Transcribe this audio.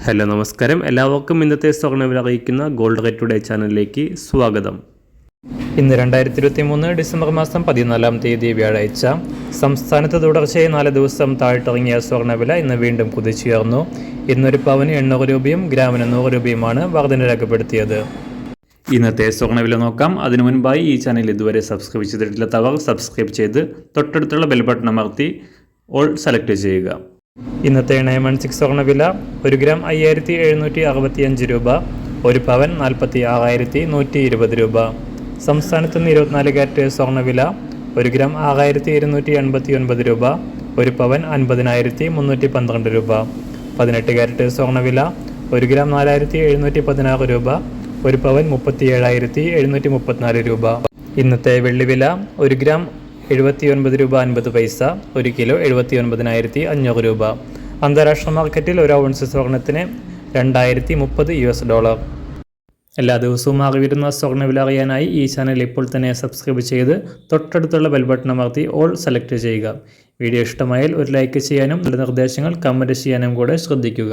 Hello നമസ്കാരം, എല്ലാവർക്കും ഇന്നത്തെ സ്വർണ്ണവില അറിയിക്കുന്ന ഗോൾഡ് റേറ്റ് ടുഡേ ചാനലിലേക്ക് സ്വാഗതം. ഇന്ന് 2023 ഡിസംബർ മാസം 14-ാം തീയതി വ്യാഴാഴ്ച. സംസ്ഥാനത്ത് തുടർച്ചയായി 4 ദിവസം താഴ്ത്തിറങ്ങിയ സ്വർണ്ണവില ഇന്ന് വീണ്ടും കുതിച്ചുയർന്നു. ഇന്നൊരു പവന് 800 രൂപയും ഗ്രാമിന് 100 രൂപയുമാണ് വർധന രേഖപ്പെടുത്തിയത്. ഇന്നത്തെ സ്വർണ്ണവില നോക്കാം. അതിനു മുൻപായി ഈ ചാനൽ ഇതുവരെ സബ്സ്ക്രൈബ് ചെയ്തിട്ടില്ലാത്തവർ സബ്സ്ക്രൈബ് ചെയ്ത് തൊട്ടടുത്തുള്ള ബെൽ ബട്ടൺ അമർത്തി ഓൾ സെലക്ട് ചെയ്യുക. ഇന്നത്തെ 916 സ്വർണ്ണവില 1 ഗ്രാം 5765 രൂപ, 1 പവൻ 46,120 രൂപ. സംസ്ഥാനത്ത് നിന്ന് 24 കാരറ്റ് സ്വർണ്ണവില 1 ഗ്രാം 6289 രൂപ, 1 പവൻ 50,312 രൂപ. 18 കാരറ്റ് സ്വർണ്ണവില 1 ഗ്രാം 4716 രൂപ, 1 പവൻ 37,734 രൂപ. ഇന്നത്തെ വെള്ളിവില 1 ഗ്രാം 79 രൂപ 50 പൈസ, 1 കിലോ 79,500 രൂപ. അന്താരാഷ്ട്ര മാർക്കറ്റിൽ 1 ഔൺസ് സ്വർണത്തിന് $2030. എല്ലാ ദിവസവും മാറി വരുന്ന സ്വർണ്ണവില അറിയാനായി ഈ ചാനൽ ഇപ്പോൾ തന്നെ സബ്സ്ക്രൈബ് ചെയ്ത് തൊട്ടടുത്തുള്ള ബെൽ ബട്ടൺ അമർത്തി ഓൾ സെലക്ട് ചെയ്യുക. വീഡിയോ ഇഷ്ടമായാൽ ഒരു ലൈക്ക് ചെയ്യാനും നല്ല നിർദ്ദേശങ്ങൾ കമൻറ്റ് ചെയ്യാനും കൂടെ ശ്രദ്ധിക്കുക.